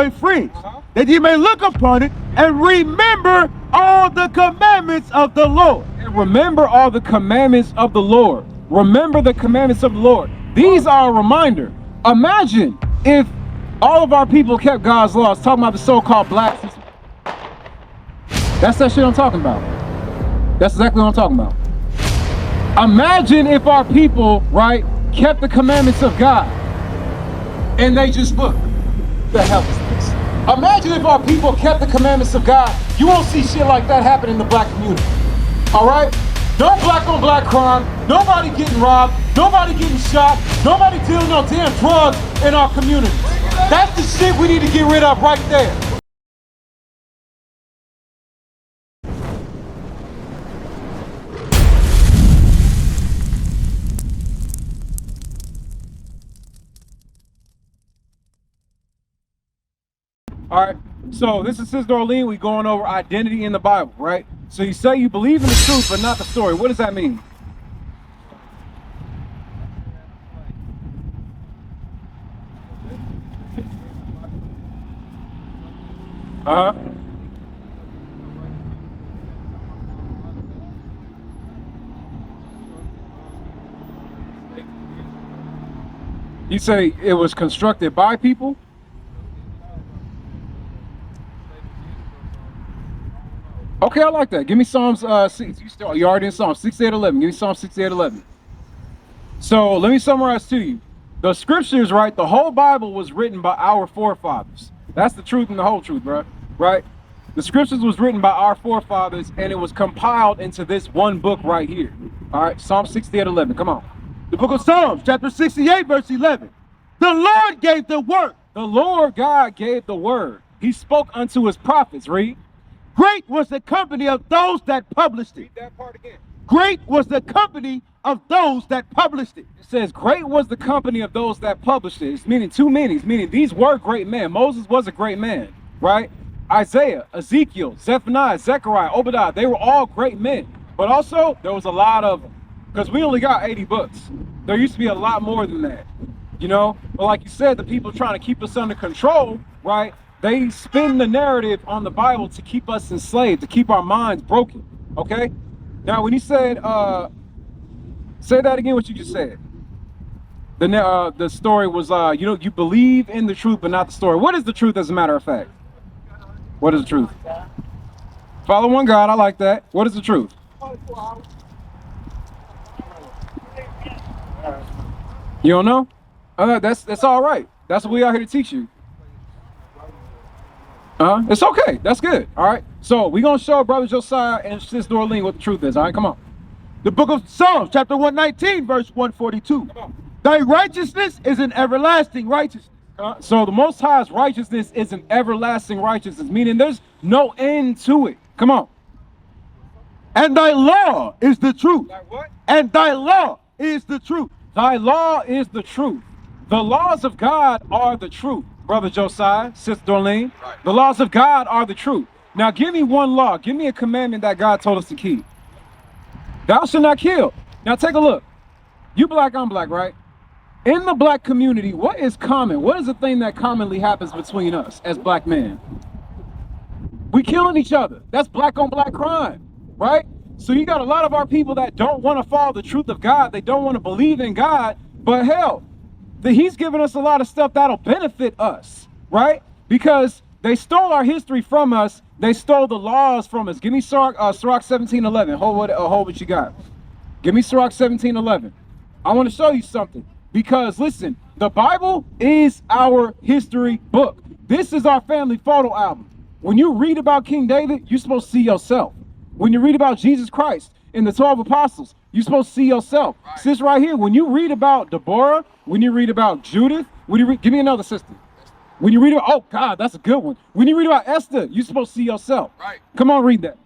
your fringe, that ye may look upon it and remember all the commandments of the Lord. And remember all the commandments of the Lord. Remember the commandments of the Lord. These are a reminder. Imagine if all of our people kept God's laws, talking about the so-called blacks. That's that shit I'm talking about. That's exactly what I'm talking about. Imagine if our people, right, kept the commandments of God and they just look, the hell is this? Imagine if our people kept the commandments of God. You won't see shit like that happen in the black community. All right? No black on black crime, nobody getting robbed, nobody getting shot, nobody dealing no damn drugs in our community. That's the shit we need to get rid of right there. All right, so this is Sister Orlean. We're going over identity in the Bible, right? So you say you believe in the truth, but not the story. What does that mean? Uh-huh. You say it was constructed by people? Okay, I like that. Give me Psalms 6. You already in Psalms 68:11. Give me Psalms 68:11. So let me summarize to you. The scriptures, right? The whole Bible was written by our forefathers. That's the truth and the whole truth, bro. Right? The scriptures was written by our forefathers, and it was compiled into this one book right here. All right, Psalm 68:11. Come on. The book of Psalms, chapter 68, verse 11. The Lord gave the word. The Lord God gave the word. He spoke unto his prophets. Read. Great was the company of those that published it. Read that part again. Great was the company of those that published it. It says, great was the company of those that published it. It's meaning two meanings, meaning these were great men. Moses was a great man, right? Isaiah, Ezekiel, Zephaniah, Zechariah, Obadiah, they were all great men. But also, there was a lot of, because we only got 80 books. There used to be a lot more than that, you know? But like you said, the people trying to keep us under control, right? They spin the narrative on the Bible to keep us enslaved, to keep our minds broken, okay? Now, when you said, say that again, what you just said. The story was, you know, you believe in the truth, but not the story. What is the truth as a matter of fact? What is the truth? Follow one God, I like that. What is the truth? You don't know? That's all right. That's what we are here to teach you. It's okay. That's good. All right. So we're going to show Brother Josiah and Sister Orlean what the truth is. All right, come on. The book of Psalms, chapter 119, verse 142. Thy righteousness is an everlasting righteousness. So the Most High's righteousness is an everlasting righteousness, meaning there's no end to it. Come on. And thy law is the truth. Like what? And thy law is the truth. Thy law is the truth. The laws of God are the truth. Brother Josiah, Sister Dorleen, right. The laws of God are the truth. Now give me one law. Give me a commandment that God told us to keep. Thou shalt not kill. Now take a look. You black, I'm black, right? In the black community, what is common? What is the thing that commonly happens between us as black men? We killing each other. That's black on black crime, right? So you got a lot of our people that don't want to follow the truth of God. They don't want to believe in God, but hell, he's giving us a lot of stuff that'll benefit us, right? Because they stole our history from us. They stole the laws from us. Give me Sirach 17:11. Hold what you got. Give me Sirach 17:11. I want to show you something. Because listen, the Bible is our history book. This is our family photo album. When you read about King David, you're supposed to see yourself. When you read about Jesus Christ and the 12 apostles, you're supposed to see yourself. Right. Sis, right here, when you read about Deborah, when you read about Judith, when you read, give me another sister. When you read about, oh God, that's a good one. When you read about Esther, you're supposed to see yourself. Right. Come on, read that.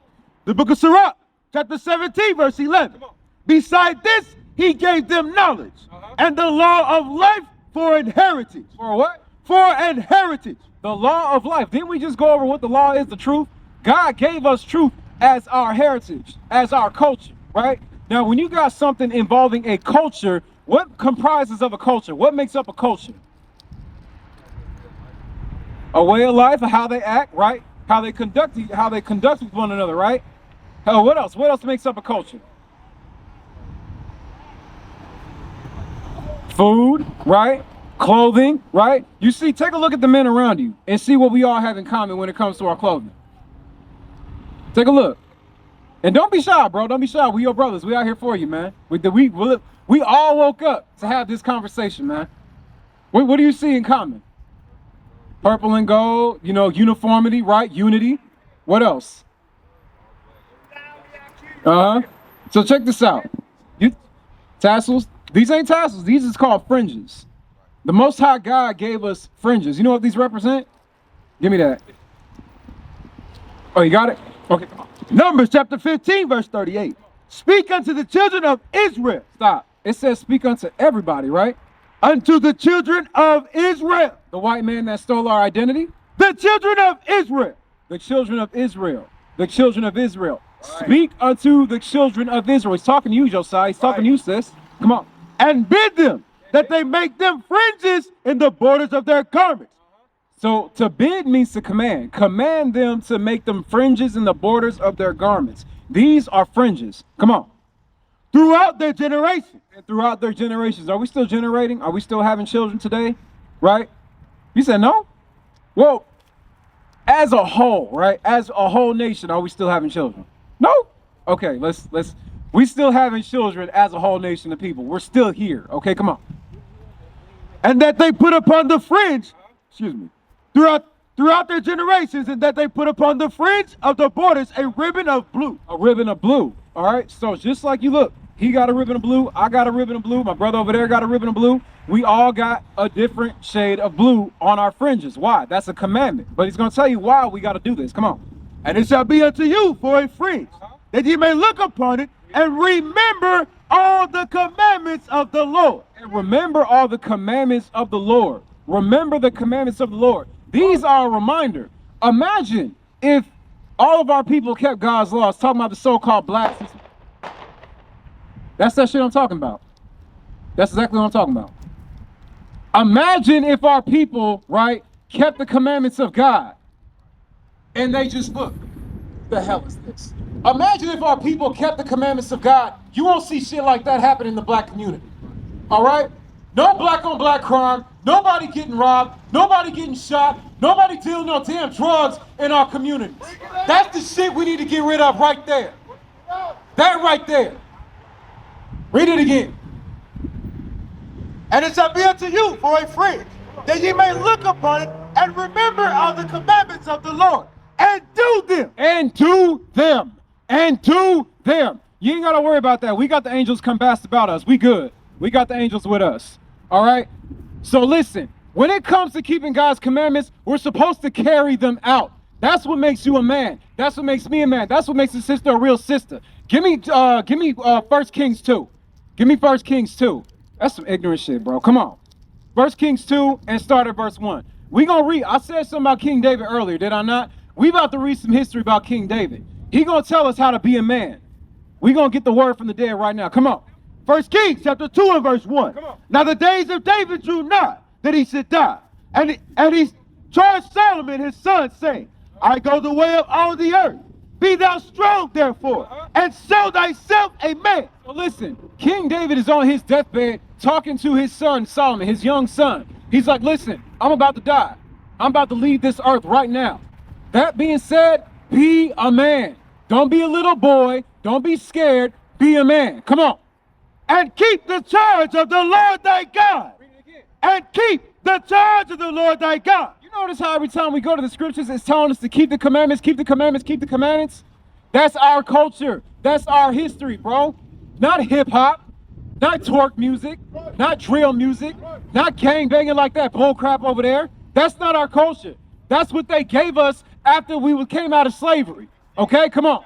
The book of Sirach, chapter 17, verse 11. Beside this, he gave them knowledge and the law of life for an heritage. For what? For an heritage. The law of life. Didn't we just go over what the law is, the truth? God gave us truth as our heritage, as our culture, right? Now, when you got something involving a culture, what comprises of a culture? What makes up a culture? A way of life, of how they act, right? How they conduct with one another, right? What else? What else makes up a culture? Food, right? Clothing, right? You see, take a look at the men around you and see what we all have in common when it comes to our clothing. Take a look. And don't be shy, bro. Don't be shy. We your brothers. We out here for you, man. We all woke up to have this conversation, man. What do you see in common? Purple and gold, you know, uniformity, right? Unity. What else? So check this out. Tassels. These ain't tassels. These is called fringes. The Most High God gave us fringes. You know what these represent? Give me that. Oh, you got it? Okay. Numbers chapter 15, verse 38. Speak unto the children of Israel. Stop. It says speak unto everybody, right? Unto the children of Israel. The white man that stole our identity? The children of Israel. The children of Israel. The children of Israel. Right. Speak unto the children of Israel. He's talking to you, Josiah. He's talking to you, sis. Come on. And bid them that they make them fringes in the borders of their garments. So to bid means to command. Command them to make them fringes in the borders of their garments. These are fringes. Come on. Throughout their generations. And throughout their generations. Are we still generating? Are we still having children today? Right? You said no? Well, as a whole, right? As a whole nation, are we still having children? No? Okay, we still having children as a whole nation of people. We're still here. Okay, come on. And that they put upon the fringe, throughout their generations, and that they put upon the fringe of the borders a ribbon of blue. A ribbon of blue. All right. So just like you look, he got a ribbon of blue. I got a ribbon of blue. My brother over there got a ribbon of blue. We all got a different shade of blue on our fringes. Why? That's a commandment. But he's going to tell you why we got to do this. Come on. And it shall be unto you for a fringe, that ye may look upon it and remember all the commandments of the Lord. And remember all the commandments of the Lord. Remember the commandments of the Lord. These are a reminder. Imagine if all of our people kept God's laws, talking about the so-called blacks. That's that shit I'm talking about. That's exactly what I'm talking about. Imagine if our people, right, kept the commandments of God and they just look, the hell is this? Imagine if our people kept the commandments of God. You won't see shit like that happen in the black community. All right? No black on black crime. Nobody getting robbed. Nobody getting shot. Nobody dealing no damn drugs in our communities. That's the shit we need to get rid of right there. That right there. Read it again. And it shall be unto you for a fringe, that ye may look upon it and remember all the commandments of the Lord, and do them. And do them. And do them. You ain't got to worry about that. We got the angels compassed about us. We good. We got the angels with us. All right? So listen, when it comes to keeping God's commandments, we're supposed to carry them out. That's what makes you a man. That's what makes me a man. That's what makes a sister a real sister. Give me 1 Kings 2. Give me 1 Kings 2. That's some ignorant shit, bro. Come on. 1 Kings 2 and start at verse 1. We gonna read. I said something about King David earlier, did I not? We about to read some history about King David. He gonna tell us how to be a man. We gonna get the word from the dead right now. Come on. 1 Kings chapter 2 and verse 1. Come on. Now the days of David drew nigh that he should die. And he charged Solomon his son, saying, I go the way of all the earth. Be thou strong, therefore, and show thyself a man. So listen, King David is on his deathbed talking to his son, Solomon, his young son. He's like, listen, I'm about to die. I'm about to leave this earth right now. That being said, be a man. Don't be a little boy. Don't be scared. Be a man. Come on. And keep the charge of the Lord thy God. Read it again. And keep the charge of the Lord thy God. You notice how every time we go to the scriptures, it's telling us to keep the commandments, keep the commandments, keep the commandments? That's our culture. That's our history, bro. Not hip-hop, not twerk music, not drill music, not gang banging like that bull crap over there. That's not our culture. That's what they gave us after we came out of slavery. Okay, come on.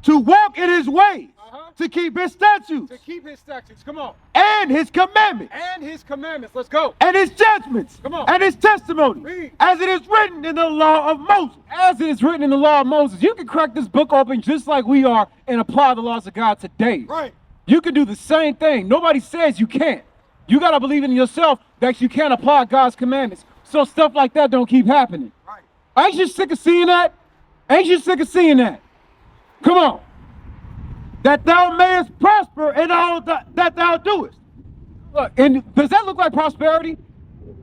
To walk in his ways, to keep his statutes. To keep his statutes, come on. And his commandments. And his commandments, let's go. And his judgments. Come on. And his testimonies. Read. As it is written in the law of Moses. As it is written in the law of Moses. You can crack this book open just like we are and apply the laws of God today. Right. You can do the same thing. Nobody says you can't. You got to believe in yourself that you can apply God's commandments so stuff like that don't keep happening. Right. Ain't you sick of seeing that? Ain't you sick of seeing that? Come on. That thou mayest prosper in all that thou doest. Look, and does that look like prosperity?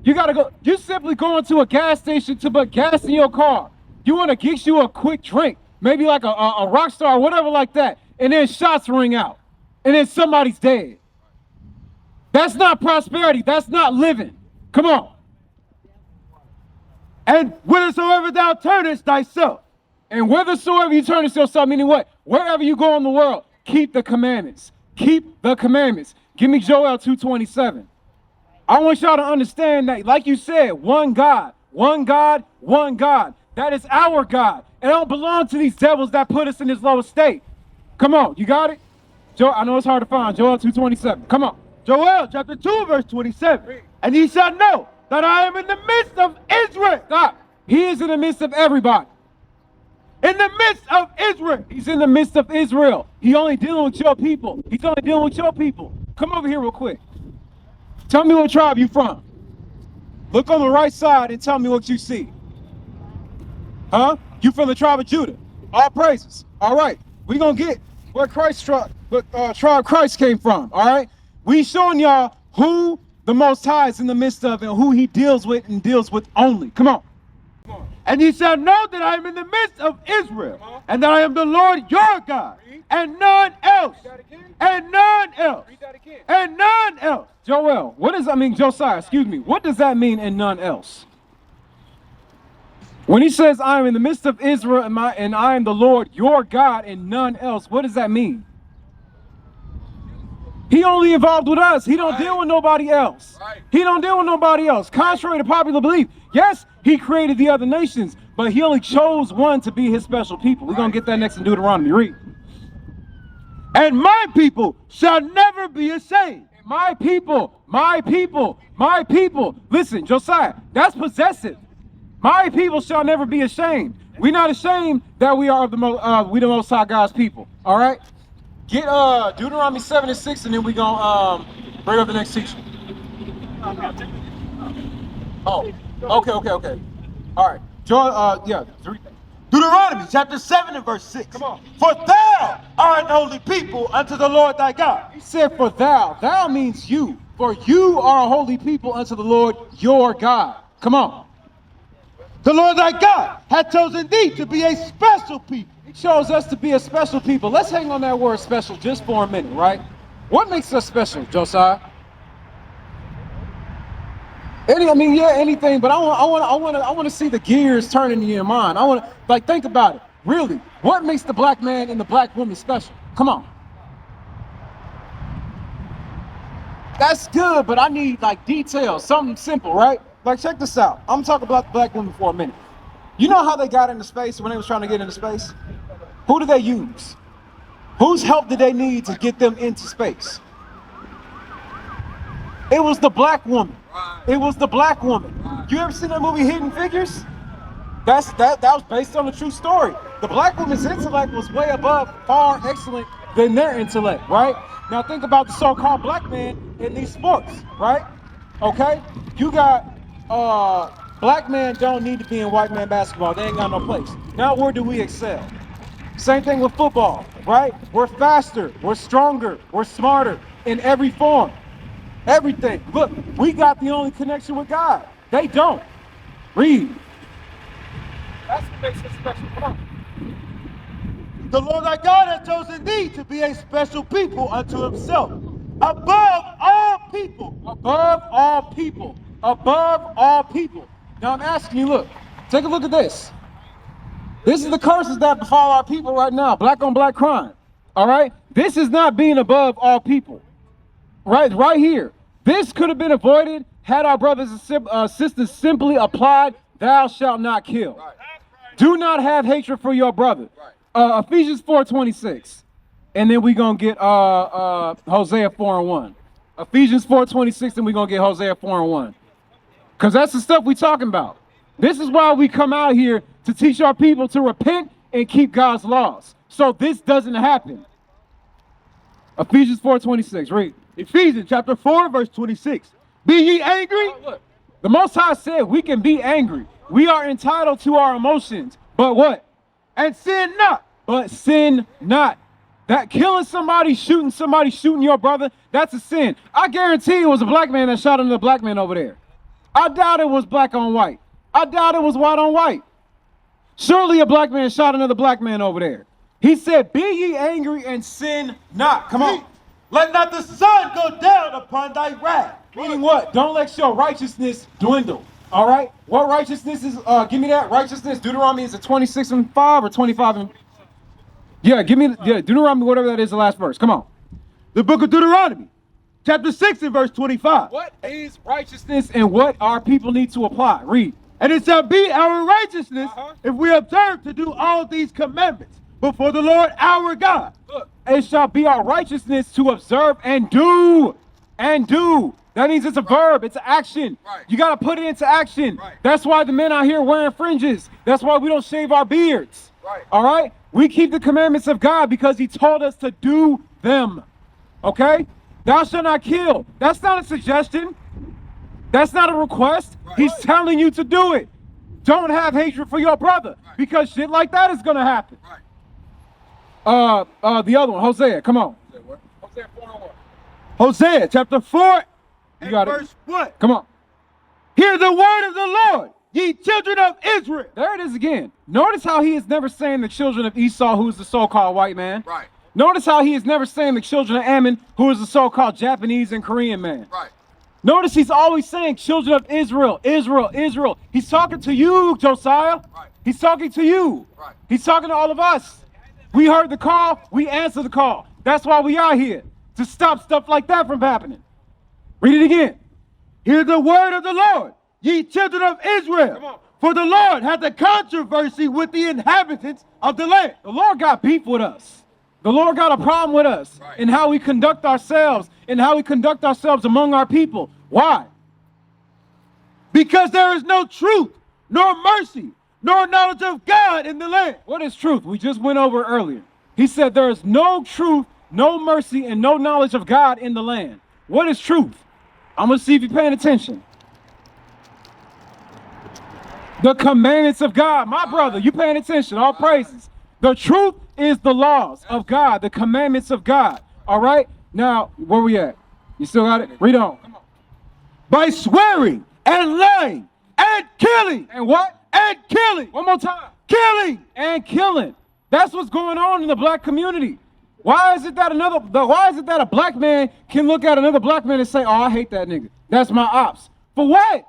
You gotta go. You simply going to a gas station to put gas in your car. You want to get you a quick drink, maybe like a rock star or whatever like that, and then shots ring out, and then somebody's dead. That's not prosperity. That's not living. Come on. And whithersoever thou turnest thyself. And whithersoever you turn yourself, meaning what? Wherever you go in the world, keep the commandments. Keep the commandments. Give me Joel 2:27. I want y'all to understand that, like you said, one God, one God, one God. That is our God. It don't belong to these devils that put us in this lower state. Come on, you got it? I know it's hard to find. Joel 2:27. Come on. Joel chapter 2 verse 27. And ye shall know that I am in the midst of Israel. Stop. He is in the midst of everybody. In the midst of Israel. He's in the midst of Israel. He only dealing with your people. He's only dealing with your people. Come over here real quick. Tell me what tribe you from. Look on the right side and tell me what you see. Huh? You from the tribe of Judah. All praises. All right. We're going to get where tribe Christ came from. All right. We showing y'all who the Most High is in the midst of and who he deals with and deals with only. Come on. And ye shall know that I am in the midst of Israel, and that I am the Lord your God, and none else, and none else, and none else. Joel, what does that mean? Josiah, excuse me. What does that mean and none else? When he says, I am in the midst of Israel and I am the Lord your God and none else, what does that mean? He only involved with us. He don't deal with nobody else. He don't deal with nobody else. Contrary to popular belief, yes, he created the other nations, but he only chose one to be his special people. We're going to get that next in Deuteronomy. Read. And my people shall never be ashamed. My people, my people, my people. Listen, Josiah, that's possessive. My people shall never be ashamed. We're not ashamed that we are of the Most High God's people. All right? Get Deuteronomy 7:6, and then we're gonna bring up the next teaching. Oh, okay. All right. Deuteronomy chapter 7 and verse 6. Come on. For thou art an holy people unto the Lord thy God. He said, for thou. Thou means you. For you are a holy people unto the Lord your God. Come on. The Lord thy God hath chosen thee to be a special people. He chose us to be a special people. Let's hang on that word special just for a minute, right? What makes us special, Josiah? Anything, but I want to see the gears turning in your mind. I want to think about it. Really, what makes the black man and the black woman special? Come on. That's good, but I need details, something simple, right? Check this out. I'm talking about the black women for a minute. You know how they got into space when they was trying to get into space? Who did they use? Whose help did they need to get them into space? It was the black woman. It was the black woman. You ever seen that movie Hidden Figures? That was based on a true story. The black woman's intellect was way above, far excellent than their intellect, right? Now think about the so-called black man in these sports, right? Okay? You got black men don't need to be in white man basketball. They ain't got no place. Now where do we excel? Same thing with football, right? We're faster, we're stronger, we're smarter in every form. Everything. Look, we got the only connection with God. They don't. Read. That's what makes us special. Come on. The Lord thy God hath chosen thee to be a special people unto himself, above all people. Above all people. Above all people. Now I'm asking you, look, take a look at this. This is the curses that befall our people right now. Black on black crime. All right? This is not being above all people. Right here. This could have been avoided had our brothers and sisters simply applied, thou shalt not kill. Right. Do not have hatred for your brother. Right. Ephesians 4:26. And then we're going to get Hosea 4:1. Ephesians 4:26, and we're going to get Hosea 4:1. Because that's the stuff we're talking about. This is why we come out here to teach our people to repent and keep God's laws. So this doesn't happen. Ephesians 4:26, read. Ephesians chapter 4 verse 26. Be ye angry? Oh, look. The Most High said we can be angry. We are entitled to our emotions. But what? And sin not. But sin not. That killing somebody, shooting your brother, that's a sin. I guarantee it was a black man that shot another black man over there. I doubt it was black on white. I doubt it was white on white. Surely a black man shot another black man over there. He said, be ye angry and sin not. Come on. Let not the sun go down upon thy wrath. Meaning what? Don't let your righteousness dwindle. All right? What righteousness is? Give me that. Righteousness. Deuteronomy is it 26:5 or 25? Yeah, give me Deuteronomy, whatever that is, the last verse. Come on. The book of Deuteronomy, chapter 6 and verse 25. What is righteousness and what our people need to apply? Read. And it shall be our righteousness if we observe to do all these commandments before the Lord our God. Look, it shall be our righteousness to observe and do. And do. That means it's a verb. It's an action. Right. You got to put it into action. Right. That's why the men out here wearing fringes. That's why we don't shave our beards. Right. All right? We keep the commandments of God because he told us to do them. Okay? Thou shalt not kill. That's not a suggestion. That's not a request. Right. He's telling you to do it. Don't have hatred for your brother because shit like that is going to happen. Right. The other one, Hosea, come on. Hosea 4:1. Hosea chapter 4 and got it. verse 1. Come on. Hear the word of the Lord, ye children of Israel. There it is again. Notice how he is never saying the children of Esau, who is the so-called white man. Right. Notice how he is never saying the children of Ammon, who is the so-called Japanese and Korean man. Right. Notice he's always saying children of Israel, Israel, Israel. He's talking to you, Josiah. Right. He's talking to you. Right. He's talking to all of us. We heard the call, we answered the call. That's why we are here, to stop stuff like that from happening. Read it again. Hear the word of the Lord, ye children of Israel. Come on. For the Lord hath a controversy with the inhabitants of the land. The Lord got beef with us. The Lord got a problem with us in how we conduct ourselves, among our people. Why? Because there is no truth, nor mercy, nor knowledge of God in the land. What is truth? We just went over earlier. He said there is no truth, no mercy, and no knowledge of God in the land. What is truth? I'm going to see if you're paying attention. The commandments of God. My brother, you paying attention. All praises. The truth is the laws of God, the commandments of God. All right? Now, where we at? You still got it? Read on. By swearing and lying and killing. And what? And killing. One more time. Killing. And killing. That's what's going on in the black community. Why is it that a black man can look at another black man and say, oh, I hate that nigga. That's my ops. For what?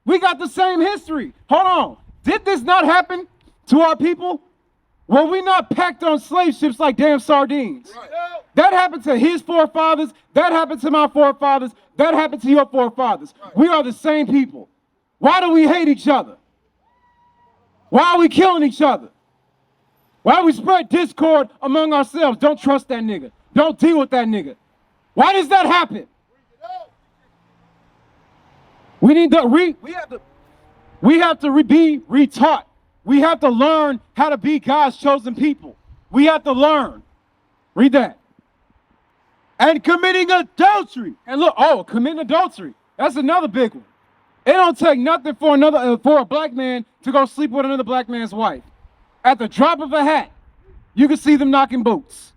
We got the same history. Hold on. Did this not happen to our people? Were we not packed on slave ships like damn sardines? Right. That happened to his forefathers. That happened to my forefathers. That happened to your forefathers. Right. We are the same people. Why do we hate each other? Why are we killing each other? Why we spread discord among ourselves? Don't trust that nigga. Don't deal with that nigga. Why does that happen? We need to be retaught. We have to learn how to be God's chosen people. We have to learn. Read that. And committing adultery. And look, committing adultery. That's another big one. It don't take nothing for a black man to go sleep with another black man's wife. At the drop of a hat, you can see them knocking boots.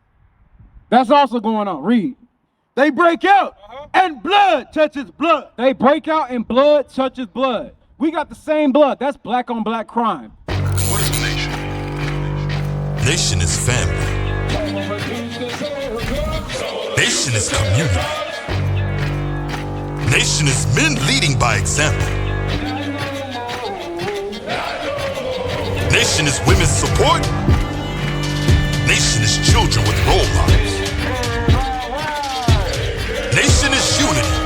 That's also going on. Read. They break out and blood touches blood. They break out and blood touches blood. We got the same blood. That's black on black crime. What is a nation? Nation is family. Nation is community. Nation is men leading by example. Nation is women's support. Nation is children with role models. Nation is unity.